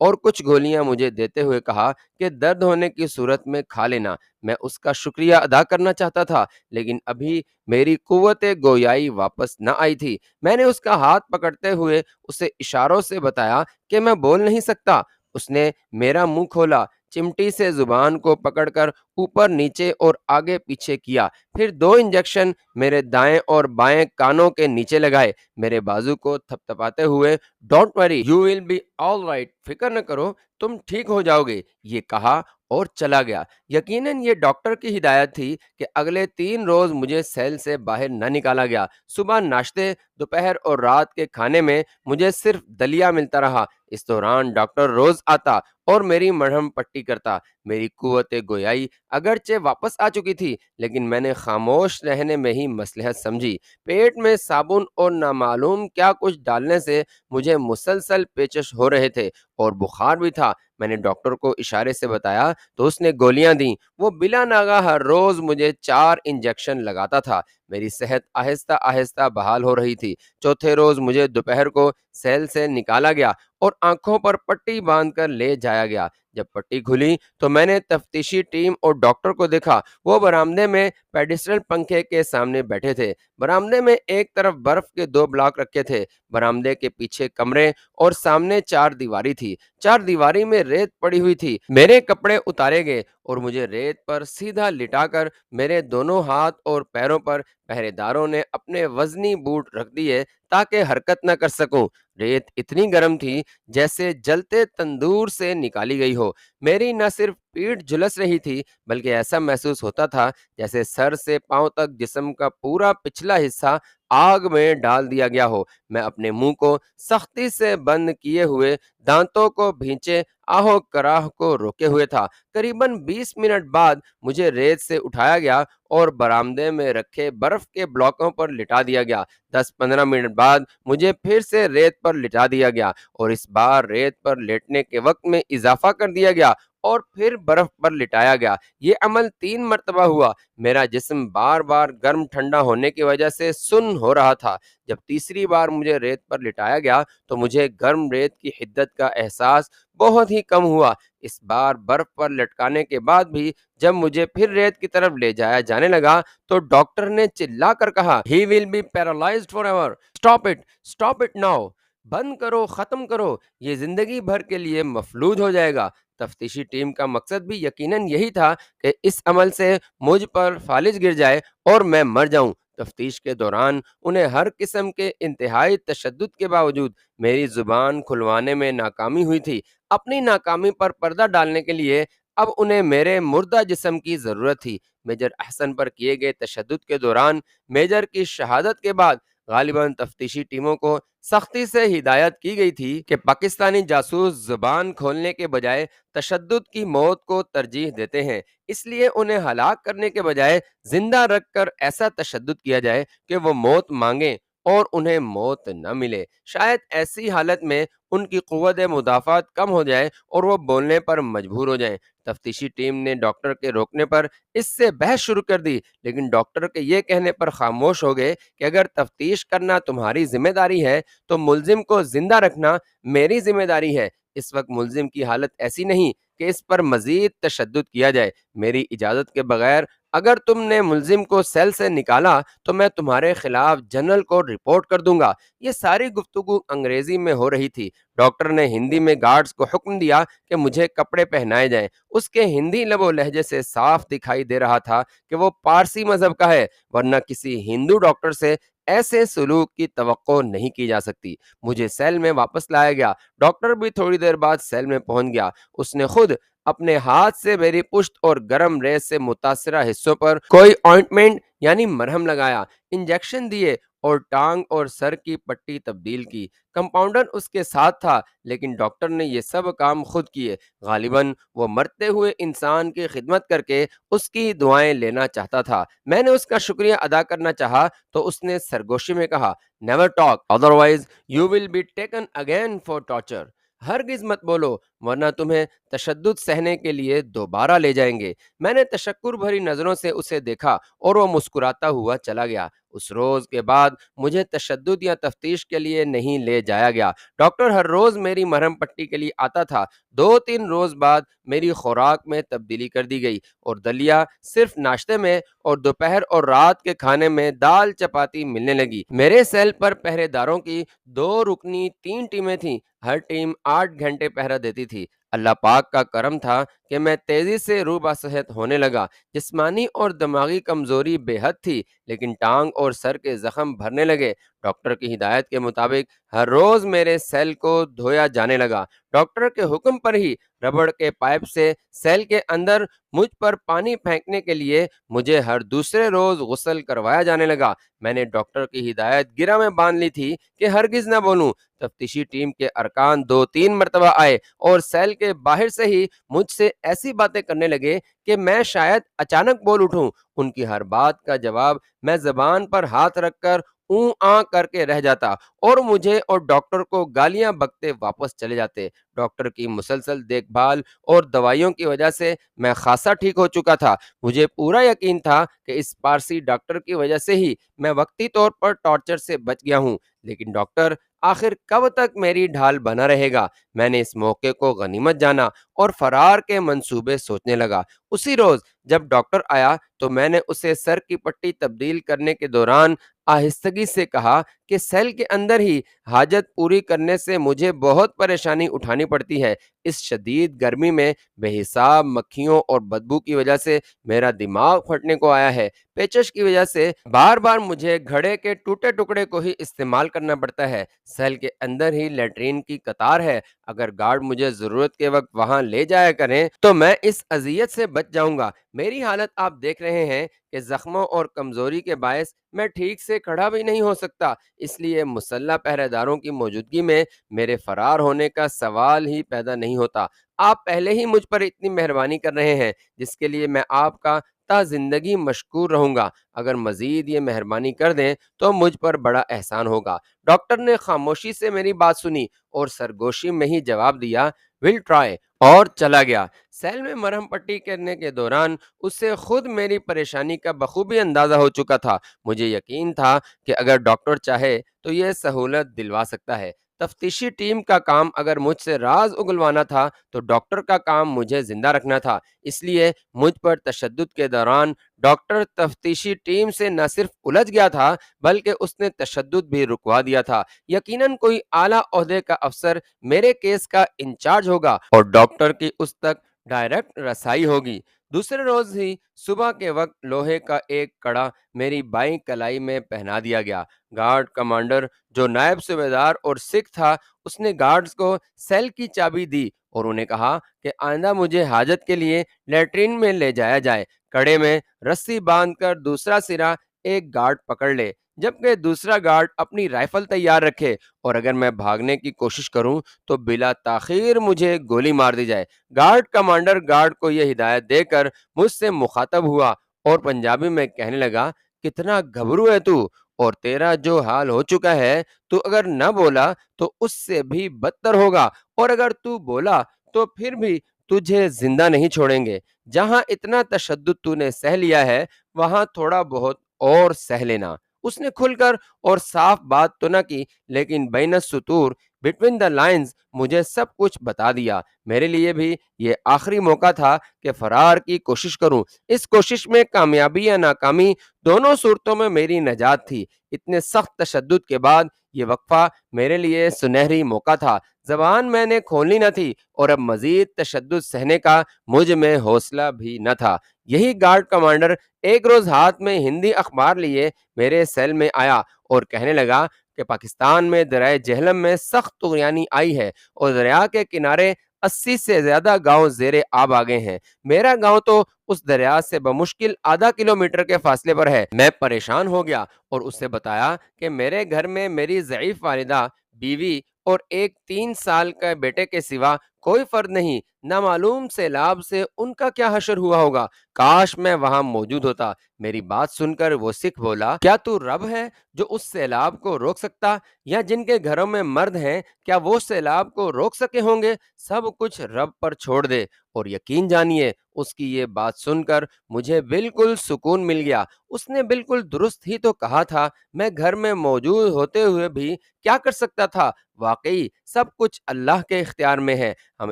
اور کچھ گولیاں مجھے دیتے ہوئے کہا کہ درد ہونے کی صورت میں کھا لینا۔ میں اس کا شکریہ ادا کرنا چاہتا تھا، لیکن ابھی میری قوت گویائی واپس نہ آئی تھی۔ میں نے اس کا ہاتھ پکڑتے ہوئے اسے اشاروں سے بتایا کہ میں بول نہیں سکتا۔ اس نے میرا منہ کھولا، چمٹی سے زبان کو پکڑ کر اوپر نیچے اور آگے پیچھے کیا، پھر 2 انجیکشن میرے دائیں اور بائیں کانوں کے نیچے لگائے، میرے بازو کو تھپ تھپاتے ہوئے don't worry you will be all right, فکر نہ کرو تم ٹھیک ہو جاؤ گے، یہ کہا اور چلا گیا۔ یقیناً یہ ڈاکٹر کی ہدایت تھی کہ اگلے 3 روز مجھے سیل سے باہر نہ نکالا گیا۔ صبح ناشتے، دوپہر اور رات کے کھانے میں مجھے صرف دلیا ملتا رہا۔ اس دوران ڈاکٹر روز آتا اور میری مرہم پٹی کرتا۔ میری قوت گویائی اگرچہ واپس آ چکی تھی، لیکن میں نے خاموش رہنے میں ہی مصلحت سمجھی۔ پیٹ میں صابن اور نامعلوم کیا کچھ ڈالنے سے مجھے مسلسل پیچش ہو رہے تھے اور بخار بھی تھا۔ میں نے ڈاکٹر کو اشارے سے بتایا تو اس نے گولیاں دیں۔ وہ بلا ناغہ ہر روز مجھے 4 انجیکشن لگاتا تھا۔ میری صحت آہستہ آہستہ بحال ہو رہی تھی۔ چوتھے روز مجھے دوپہر کو سیل سے نکالا گیا اور آنکھوں پر پٹی باندھ کر لے جایا گیا۔ جب پٹی کھلی تو میں نے تفتیشی ٹیم اور ڈاکٹر کو دیکھا۔ وہ برآمدے میں پیڈسٹل پنکھے کے سامنے بیٹھے تھے۔ برآمدے میں ایک طرف برف کے 2 بلاک رکھے تھے۔ برآمدے کے پیچھے کمرے اور سامنے 4 دیواری تھی۔ 4 دیواری میں ریت پڑی ہوئی تھی۔ میرے کپڑے اتارے گئے اور مجھے ریت پر سیدھا لٹا کر میرے دونوں ہاتھ اور پیروں پر پہرے داروں نے اپنے وزنی بوٹ رکھ دیے تاکہ حرکت نہ کر سکوں۔ ریت اتنی گرم تھی جیسے جلتے تندور سے نکالی گئی ہو۔ میری نہ صرف پیٹھ جھلس رہی تھی بلکہ ایسا محسوس ہوتا تھا جیسے سر سے پاؤں تک جسم کا پورا پچھلا حصہ آگ میں ڈال دیا گیا ہو۔ میں اپنے منہ کو سختی سے بند کیے ہوئے، دانتوں کو بھینچے آہو کراہ کو روکے ہوئے تھا۔ قریباً 20 منٹ بعد مجھے ریت سے اٹھایا گیا اور برآمدے میں رکھے برف کے بلاکوں پر لٹا دیا گیا۔ 10-15 منٹ بعد مجھے پھر سے ریت پر لٹا دیا گیا اور اس بار ریت پر لیٹنے کے وقت میں اضافہ کر دیا گیا اور پھر برف پر لٹایا گیا۔ یہ عمل 3 مرتبہ ہوا۔ میرا جسم بار بار گرم ٹھنڈا ہونے کی وجہ سے سن ہو رہا تھا۔ جب تیسری بار مجھے ریت پر لٹایا گیا تو مجھے گرم ریت کی حدت کا احساس بہت ہی کم ہوا۔ اس بار برف پر لٹکانے کے بعد بھی جب مجھے پھر ریت کی طرف لے جایا جانے لگا تو ڈاکٹر نے چلا کر کہا he will be paralysed forever, stop it now, بند کرو، ختم کرو، یہ زندگی بھر کے لیے مفلوج ہو جائے گا۔ تفتیشی ٹیم کا مقصد بھی یقیناً یہی تھا کہ اس عمل سے مجھ پر فالج گر جائے اور میں مر جاؤں۔ تفتیش کے دوران انہیں ہر قسم کے انتہائی تشدد کے باوجود میری زبان کھلوانے میں ناکامی ہوئی تھی۔ اپنی ناکامی پر پردہ ڈالنے کے لیے اب انہیں میرے مردہ جسم کی ضرورت تھی۔ میجر احسن پر کیے گئے تشدد کے دوران میجر کی شہادت کے بعد غالباً تفتیشی ٹیموں کو سختی سے ہدایت کی گئی تھی کہ پاکستانی جاسوس زبان کھولنے کے بجائے تشدد کی موت کو ترجیح دیتے ہیں، اس لیے انہیں ہلاک کرنے کے بجائے زندہ رکھ کر ایسا تشدد کیا جائے کہ وہ موت مانگیں اور انہیں موت نہ ملے۔ شاید ایسی حالت میں ان کی قوت مدافعت کم ہو جائے اور وہ بولنے پر مجبور ہو جائیں۔ تفتیشی ٹیم نے ڈاکٹر کے روکنے پر اس سے بحث شروع کر دی، لیکن ڈاکٹر کے یہ کہنے پر خاموش ہو گئے کہ اگر تفتیش کرنا تمہاری ذمہ داری ہے تو ملزم کو زندہ رکھنا میری ذمہ داری ہے۔ اس وقت ملزم کی حالت ایسی نہیں کہ اس پر مزید تشدد کیا جائے۔ میری اجازت کے بغیر اگر تم نے ملزم کو سیل سے نکالا تو میں تمہارے خلاف جنرل کو رپورٹ کر دوں گا۔ یہ ساری گفتگو انگریزی میں ہو رہی تھی۔ ڈاکٹر نے ہندی میں گارڈز کو حکم دیا کہ مجھے کپڑے پہنائے جائیں۔ اس کے ہندی لب و لہجے سے صاف دکھائی دے رہا تھا کہ وہ پارسی مذہب کا ہے، ورنہ کسی ہندو ڈاکٹر سے ایسے سلوک کی توقع نہیں کی جا سکتی۔ مجھے سیل میں واپس لایا گیا۔ ڈاکٹر بھی تھوڑی دیر بعد سیل میں پہنچ گیا۔ اس نے خود اپنے ہاتھ سے میری پشت اور گرم ریت سے متاثرہ حصوں پر کوئی آئنٹمنٹ یعنی مرہم لگایا، انجیکشن دیے اور ٹانگ اور سر کی پٹی تبدیل کی۔ کمپاؤنڈر اس کے ساتھ تھا، لیکن ڈاکٹر نے یہ سب کام خود کیے۔ غالباً وہ مرتے ہوئے انسان کی خدمت کر کے اس کی دعائیں لینا چاہتا تھا۔ میں نے اس کا شکریہ ادا کرنا چاہا تو اس نے سرگوشی میں کہا never talk otherwise you will be taken again for torture, ہرگز مت بولو ورنہ تمہیں تشدد سہنے کے لیے دوبارہ لے جائیں گے۔ میں نے تشکر بھری نظروں سے اسے دیکھا اور وہ مسکراتا ہوا چلا گیا۔ اس روز کے بعد مجھے تشدد یا تفتیش کے لیے نہیں لے جایا گیا۔ ڈاکٹر ہر روز میری مرہم پٹی کے لیے آتا تھا۔ 2-3 روز بعد میری خوراک میں تبدیلی کر دی گئی اور دلیا صرف ناشتے میں اور دوپہر اور رات کے کھانے میں دال چپاتی ملنے لگی۔ میرے سیل پر پہرے داروں کی 2 رکنی 3 ٹیمیں تھیں، ہر ٹیم 8 گھنٹے پہرا دیتی تھی۔ اللہ پاک کا کرم تھا کہ میں تیزی سے روح باصحت ہونے لگا۔ جسمانی اور دماغی کمزوری بے حد تھی، لیکن ٹانگ اور سر کے زخم بھرنے لگے۔ ڈاکٹر کی ہدایت کے مطابق ہر روز میرے سیل کو دھویا جانے لگا۔ ڈاکٹر کے حکم پر ہی ربڑ کے پائپ سے سیل کے اندر مجھ پر پانی پھینکنے کے لیے مجھے ہر دوسرے روز غسل کروایا جانے لگا۔ میں نے ڈاکٹر کی ہدایت گرہ میں باندھ لی تھی کہ ہرگز نہ بولوں۔ تفتیشی ٹیم کے ارکان 2-3 مرتبہ آئے اور سیل کے باہر سے ہی مجھ سے ایسی باتیں کرنے لگے کہ میں شاید اچانک بول اٹھوں۔ ان کی ہر بات کا جواب میں زبان پر ہاتھ رکھ کر اوں آں کر کے رہ جاتا اور مجھے اور ڈاکٹر کو گالیاں بکتے واپس چلے جاتے۔ ڈاکٹر کی مسلسل دیکھ بھال اور دوائیوں کی وجہ سے میں خاصا ٹھیک ہو چکا تھا۔ مجھے پورا یقین تھا کہ اس پارسی ڈاکٹر کی وجہ سے ہی میں وقتی طور پر ٹارچر سے بچ گیا ہوں، لیکن ڈاکٹر آخر کب تک میری ڈھال بنا رہے گا؟ میں نے اس موقع کو غنیمت جانا اور فرار کے منصوبے سوچنے لگا۔ اسی روز جب ڈاکٹر آیا تو میں نے اسے سر کی پٹی تبدیل کرنے کے دوران آہستگی سے کہا کہ سیل کے اندر ہی حاجت پوری کرنے سے مجھے بہت پریشانی اٹھانی پڑتی ہے۔ اس شدید گرمی میں بے حساب مکھیوں اور بدبو کی وجہ سے میرا دماغ پھٹنے کو آیا ہے۔ پیچش کی وجہ سے بار بار مجھے گھڑے کے ٹوٹے ٹکڑے کو ہی استعمال کرنا پڑتا ہے۔ سیل کے اندر ہی لیٹرین کی قطار ہے۔ اگر گارڈ مجھے ضرورت کے وقت وہاں لے جایا کریں تو میں اس اذیت سے بچ جاؤں گا۔ میری حالت آپ دیکھ رہے ہیں کہ زخموں اور کمزوری کے باعث میں ٹھیک سے کھڑا بھی نہیں ہو سکتا، اس لیے مسلح پہرے داروں کی موجودگی میں میرے فرار ہونے کا سوال ہی پیدا نہیں ہوتا۔ آپ پہلے ہی مجھ پر اتنی مہربانی کر رہے ہیں جس کے لیے میں آپ کا تا زندگی مشکور رہوں گا۔ اگر مزید یہ مہربانی کر دیں تو مجھ پر بڑا احسان ہوگا۔ ڈاکٹر نے خاموشی سے میری بات سنی اور سرگوشی میں ہی جواب دیا، ول ٹرائی، اور چلا گیا۔ سیل میں مرہم پٹی کرنے کے دوران اس سے خود میری پریشانی کا بخوبی اندازہ ہو چکا تھا۔ مجھے یقین تھا کہ اگر ڈاکٹر چاہے تو یہ سہولت دلوا سکتا ہے۔ تفتیشی ٹیم کا کام اگر مجھ سے راز اگلوانا تھا تو ڈاکٹر کا کام مجھے زندہ رکھنا تھا۔ اس لیے مجھ پر تشدد کے دوران ڈاکٹر تفتیشی ٹیم سے نہ صرف الجھ گیا تھا بلکہ اس نے تشدد بھی رکوا دیا تھا۔ یقیناً کوئی اعلیٰ عہدے کا افسر میرے کیس کا انچارج ہوگا اور ڈاکٹر کی اس تک ڈائریکٹ رسائی ہوگی۔ دوسرے روز ہی صبح کے وقت لوہے کا ایک کڑا میری بائیں کلائی میں پہنا دیا گیا۔ گارڈ کمانڈر جو نائب صوبیدار اور سکھ تھا، اس نے گارڈز کو سیل کی چابی دی اور انہیں کہا کہ آئندہ مجھے حاجت کے لیے لیٹرین میں لے جایا جائے۔ کڑے میں رسی باندھ کر دوسرا سرا ایک گارڈ پکڑ لے جبکہ دوسرا گارڈ اپنی رائفل تیار رکھے، اور اگر میں بھاگنے کی کوشش کروں تو بلا تاخیر مجھے گولی مار دی جائے۔ گارڈ کمانڈر گارڈ کو یہ ہدایت دے کر مجھ سے مخاطب ہوا اور پنجابی میں کہنے لگا، کتنا گھبرو ہے تو، اور تیرا جو حال ہو چکا ہے تو اگر نہ بولا تو اس سے بھی بدتر ہوگا، اور اگر تو بولا تو پھر بھی تجھے زندہ نہیں چھوڑیں گے۔ جہاں اتنا تشدد تو نے سہ لیا ہے وہاں تھوڑا بہت اور سہ لینا۔ اس نے کھل کر اور صاف بات تو نہ کی، لیکن بین السطور بٹوین دا لائنز مجھے سب کچھ بتا دیا۔ میرے لیے بھی یہ آخری موقع تھا کہ فرار کی کوشش کروں۔ اس کوشش میں کامیابی یا ناکامی دونوں صورتوں میں میری نجات تھی۔ اتنے سخت تشدد کے بعد یہ وقفہ میرے لیے سنہری موقع تھا۔ زبان میں نے کھولنی نہ تھی اور اب مزید تشدد سہنے کا مجھ میں حوصلہ بھی نہ تھا۔ یہی گارڈ کمانڈر ایک روز ہاتھ میں ہندی اخبار لیے میرے سیل میں آیا اور کہنے لگا کہ پاکستان میں دریائے جہلم میں سخت طغیانی آئی ہے اور دریا کے کنارے 80 سے زیادہ گاؤں زیر آب آ گئے ہیں۔ میرا گاؤں تو اس دریا سے بمشکل آدھا کلومیٹر کے فاصلے پر ہے۔ میں پریشان ہو گیا اور اس سے بتایا کہ میرے گھر میں میری ضعیف والدہ، بیوی اور ایک 3 سال کا بیٹے کے سوا کوئی فرد نہیں۔ نامعلوم سیلاب سے ان کا کیا حشر ہوا ہوگا، کاش میں وہاں موجود ہوتا۔ میری بات سن کر وہ سکھ بولا، کیا تو رب ہے جو اس سیلاب کو روک سکتا؟ یا جن کے گھروں میں مرد ہیں، کیا وہ سیلاب کو روک سکے ہوں گے؟ سب کچھ رب پر چھوڑ دے اور یقین جانیے اس کی یہ بات سن کر مجھے بالکل سکون مل گیا۔ اس نے بالکل درست ہی تو کہا تھا، میں گھر میں موجود ہوتے ہوئے بھی کیا کر سکتا تھا؟ واقعی سب کچھ اللہ کے اختیار میں ہے۔ ہم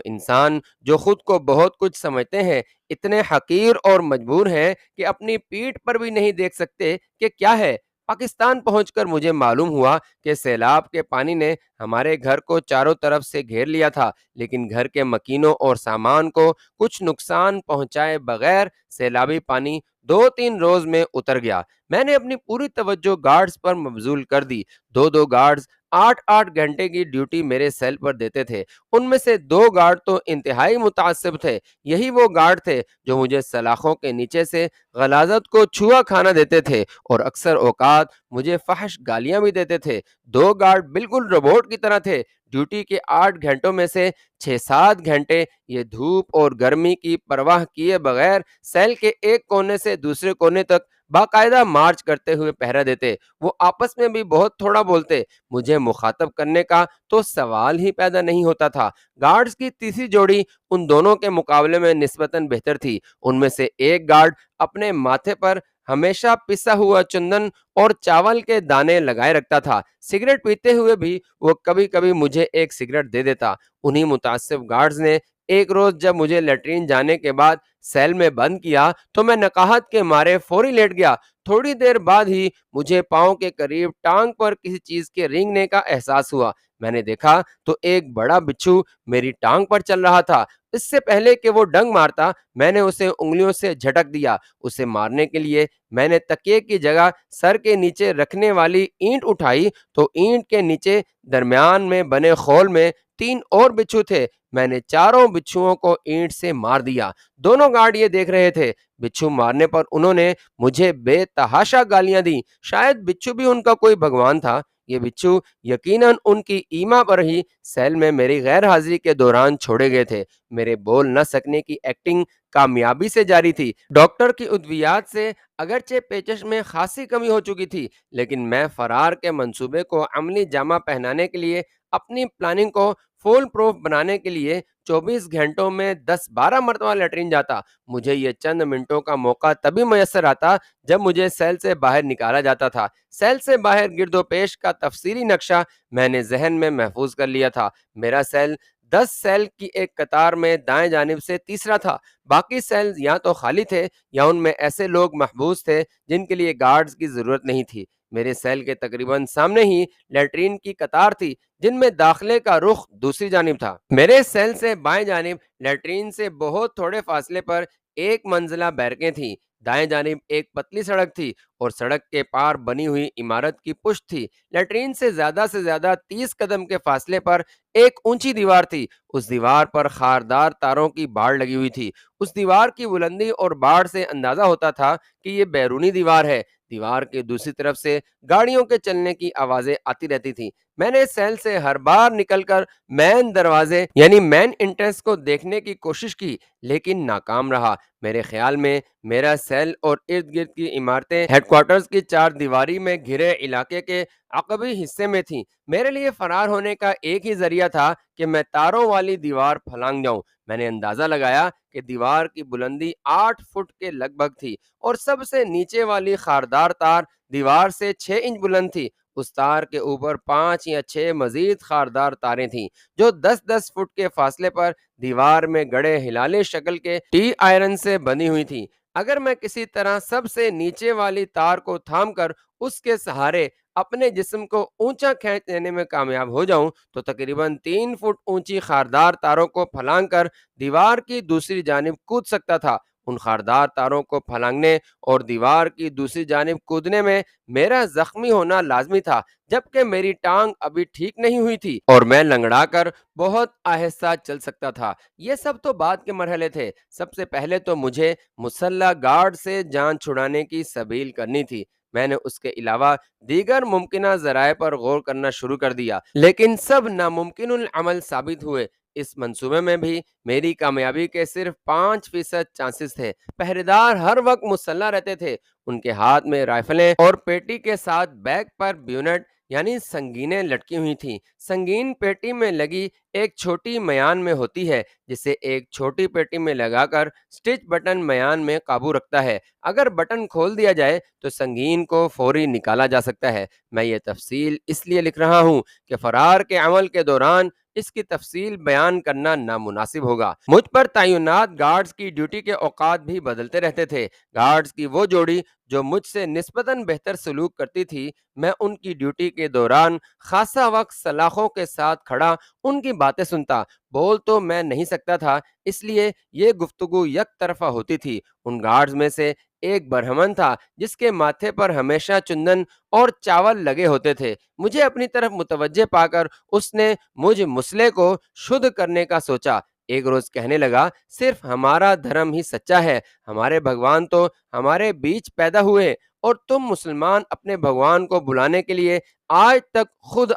انسان جو خود کو بہت کچھ سمجھتے ہیں، اتنے حقیر اور مجبور ہیں کہ اپنی پیٹھ پر بھی نہیں دیکھ سکتے کہ کیا ہے۔ پاکستان پہنچ کر مجھے معلوم ہوا کہ سیلاب کے پانی نے ہمارے گھر کو چاروں طرف سے گھیر لیا تھا، لیکن گھر کے مکینوں اور سامان کو کچھ نقصان پہنچائے بغیر سیلابی پانی 2-3 روز میں اتر گیا۔ میں نے اپنی پوری توجہ گارڈز پر مبذول کر دی۔ دو گارڈز 8-8 گھنٹے کی ڈیوٹی میرے سیل پر دیتے تھے۔ ان میں سے 2 گارڈ تو انتہائی متعصب تھے۔ یہی وہ گارڈ تھے جو مجھے سلاخوں کے نیچے سے غلاظت کو چھوا کھانا دیتے تھے اور اکثر اوقات مجھے فحش گالیاں بھی دیتے تھے۔ 2 گارڈ بالکل روبوٹ کی طرح تھے۔ ڈیوٹی کے 8 گھنٹوں میں سے 6-7 گھنٹے یہ دھوپ اور گرمی کی پرواہ کیے بغیر سیل کے ایک کونے سے دوسرے کونے تک باقاعدہ مارچ کرتے ہوئے پہرا دیتے۔ وہ آپس میں بھی بہت تھوڑا بولتے، مجھے مخاطب کرنے کا تو سوال ہی پیدا نہیں ہوتا تھا۔ گارڈز کی تیسری جوڑی ان دونوں کے مقابلے میں نسبتاً بہتر تھی۔ ان میں سے ایک گارڈ اپنے ماتھے پر ہمیشہ پسا ہوا چندن اور چاول کے دانے لگائے رکھتا تھا۔ سگریٹ پیتے ہوئے بھی وہ کبھی کبھی مجھے ایک سگریٹ دے دیتا۔ انہی متعصب گارڈز نے ایک روز جب مجھے لیٹرین جانے کے بعد سیل میں بند کیا تو میں نقاہت کے مارے فوری لیٹ گیا۔ تھوڑی دیر بعد ہی مجھے پاؤں کے قریب ٹانگ پر کسی چیز کے رینگنے کا احساس ہوا۔ میں نے دیکھا تو ایک بڑا بچھو میری ٹانگ پر چل رہا تھا۔ اس سے پہلے کہ وہ ڈنگ مارتا، میں نے اسے انگلیوں سے جھٹک دیا۔ اسے مارنے کے لیے میں نے تکیے کی جگہ سر کے نیچے رکھنے والی اینٹ اٹھائی تو اینٹ کے نیچے درمیان میں بنے خول میں 3 اور بچھو تھے۔ میں نے چاروں بچھوؤں کو اینٹ سے مار دیا۔ دونوں گارڈ یہ دیکھ رہے تھے۔ بچھو مارنے پر انہوں نے مجھے بے تحاشا گالیاں دی۔ شاید بچھو بھی ان کا کوئی بھگوان تھا۔ یہ بچھو یقیناً ان کی ایما پر ہی سیل میں میری غیر حاضری کے دوران چھوڑے گئے تھے۔ میرے بول نہ سکنے کی ایکٹنگ کامیابی سے جاری تھی۔ ڈاکٹر کی ادویات سے اگرچہ پیچش میں خاصی کمی ہو چکی تھی، لیکن میں فرار کے منصوبے کو عملی جامہ پہنانے کے لیے، اپنی پلاننگ کو فول پروف بنانے کے لیے 24 گھنٹوں میں 10-12 مرتبہ لیٹرین جاتا۔ مجھے یہ چند منٹوں کا موقع تبھی میسر آتا جب مجھے سیل سے باہر نکالا جاتا تھا۔ سیل سے باہر گرد و پیش کا تفصیلی نقشہ میں نے ذہن میں محفوظ کر لیا تھا۔ میرا سیل 10 سیل کی ایک قطار میں دائیں جانب سے تیسرا تھا۔ باقی سیل یا تو خالی تھے یا ان میں ایسے لوگ محبوس تھے جن کے لیے گارڈز کی ضرورت نہیں تھی۔ میرے سیل کے تقریباً سامنے ہی لیٹرین کی قطار تھی جن میں داخلے کا رخ دوسری جانب تھا۔ میرے سیل سے بائیں جانب لیٹرین سے بہت تھوڑے فاصلے پر ایک منزلہ بیرکیں تھیں۔ دائیں جانب ایک پتلی سڑک تھی اور سڑک کے پار بنی ہوئی عمارت کی پشت تھی۔ لیٹرین سے زیادہ 30 قدم کے فاصلے پر ایک اونچی دیوار تھی۔ اس دیوار پر خاردار تاروں کی باڑ لگی ہوئی تھی۔ اس دیوار کی بلندی اور باڑ سے اندازہ ہوتا تھا کہ یہ بیرونی دیوار ہے۔ دیوار کے دوسری طرف سے گاڑیوں کے چلنے کی آوازیں آتی رہتی تھیں۔ میں نے سیل سے ہر بار نکل کر مین دروازے یعنی مین انٹرنس کو دیکھنے کی کوشش کی، لیکن ناکام رہا۔ میرے خیال میں میرا سیل اور ارد گرد کی عمارتیں ہیڈ کوارٹرز کی 4 دیواری میں گھرے علاقے کے عقبی حصے میں تھیں۔ میرے لیے فرار ہونے کا ایک ہی ذریعہ تھا کہ میں تاروں والی دیوار پھلانگ جاؤں۔ میں نے اندازہ لگایا کہ دیوار کی بلندی 8 فٹ کے لگ بھگ تھی اور سب سے نیچے والی خاردار تار دیوار سے 6 انچ بلند تھی۔ اس تار کے اوپر 5 یا 6 مزید خاردار تاریں تھیں جو 10-10 فٹ کے فاصلے پر دیوار میں گڑے ہلالے شکل کے ٹی آئرن سے بنی ہوئی تھیں۔ اگر میں کسی طرح سب سے نیچے والی تار کو تھام کر اس کے سہارے اپنے جسم کو اونچا کھینچ لینے میں کامیاب ہو جاؤں تو تقریباً 3 فٹ اونچی خاردار تاروں کو پھلانگ کر دیوار کی دوسری جانب کود سکتا تھا۔ ان خاردار تاروں کو پھلانگنے اور دیوار کی دوسری جانب کودنے میں میرا زخمی ہونا لازمی تھا، جبکہ میری ٹانگ ابھی ٹھیک نہیں ہوئی تھی اور میں لنگڑا کر بہت آہستہ چل سکتا تھا۔ یہ سب تو بعد کے مرحلے تھے۔ سب سے پہلے تو مجھے مسلح گارڈ سے جان چھڑانے کی سبیل کرنی تھی۔ میں نے اس کے علاوہ دیگر ممکنہ ذرائع پر غور کرنا شروع کر دیا، لیکن سب ناممکن العمل ثابت ہوئے۔ اس منصوبے میں بھی میری کامیابی کے صرف 5% چانسز تھے۔ پہرے دار ہر وقت مسلح رہتے تھے، ان کے ہاتھ میں رائفلیں اور پیٹی کے ساتھ بیک پر بیونٹ یعنی سنگینیں لٹکی ہوئی تھیں۔ سنگین پیٹی میں لگی ایک چھوٹی میان میں ہوتی ہے، جسے ایک چھوٹی پیٹی میں لگا کر سٹچ بٹن میان میں قابو رکھتا ہے۔ اگر بٹن کھول دیا جائے تو سنگین کو فوری نکالا جا سکتا ہے۔ میں یہ تفصیل اس لیے لکھ رہا ہوں کہ فرار کے عمل کے دوران اس کی تفصیل بیان کرنا نامناسب ہوگا۔ مجھ پر تعینات گارڈز کی ڈیوٹی کے اوقات بھی بدلتے رہتے تھے۔ گارڈز کی وہ جوڑی جو مجھ سے نسبتاً بہتر سلوک کرتی تھی، میں ان کی ڈیوٹی کے دوران خاصا وقت سلاخوں کے ساتھ کھڑا ان کی باتیں سنتا۔ بول تو میں نہیں سکتا تھا، اس لیے یہ گفتگو یک طرفہ ہوتی تھی۔ ان گارڈز میں سے ایک برہمن تھا جس کے ماتھے پر ہمیشہ چندن اور چاول لگے ہوتے تھے۔ مجھے اپنی طرف متوجہ پا کر اس نے مجھ مسلح کو شدھ کرنے کا سوچا۔ ایک روز کہنے لگا، صرف ہمارا دھرم ہی سچا ہے، ہمارے بھگوان تو ہمارے بیچ پیدا ہوئے، اور تم مسلمان اپنے بھگوان کو بلانے کے لیے آج تک خود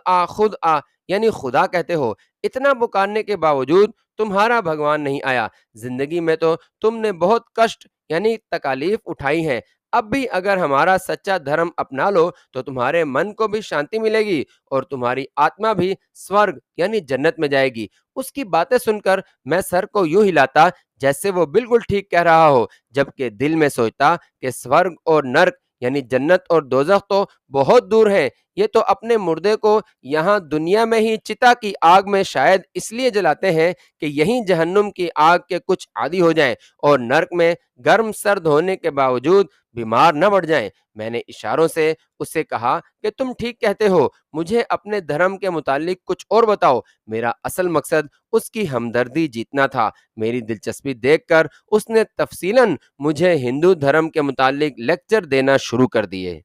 آ یعنی خدا کہتے ہو۔ اتنا پکارنے کے باوجود تمہارا بھگوان نہیں آیا۔ زندگی میں تو تم نے بہت کشٹ یعنی تکالیف اٹھائی ہیں، اب بھی اگر ہمارا سچا دھرم اپنا لو تو تمہارے من کو بھی شانتی ملے گی اور تمہاری آتما بھی سورگ یعنی جنت میں جائے گی۔ اس کی باتیں سن کر میں سر کو یوں ہلاتا جیسے وہ بالکل ٹھیک کہہ رہا ہو، جبکہ دل میں سوچتا کہ سورگ اور نرک یعنی جنت اور دوزخ تو بہت دور ہیں۔ یہ تو اپنے مردے کو یہاں دنیا میں ہی چتا کی آگ میں شاید اس لیے جلاتے ہیں کہ یہیں جہنم کی آگ کے کچھ عادی ہو جائیں اور نرک میں گرم سرد ہونے کے باوجود بیمار نہ پڑ جائیں۔ میں نے اشاروں سے اسے کہا کہ تم ٹھیک کہتے ہو، مجھے اپنے دھرم کے متعلق کچھ اور بتاؤ۔ میرا اصل مقصد اس کی ہمدردی جیتنا تھا۔ میری دلچسپی دیکھ کر اس نے تفصیلاً مجھے ہندو دھرم کے متعلق لیکچر دینا شروع کر دیے۔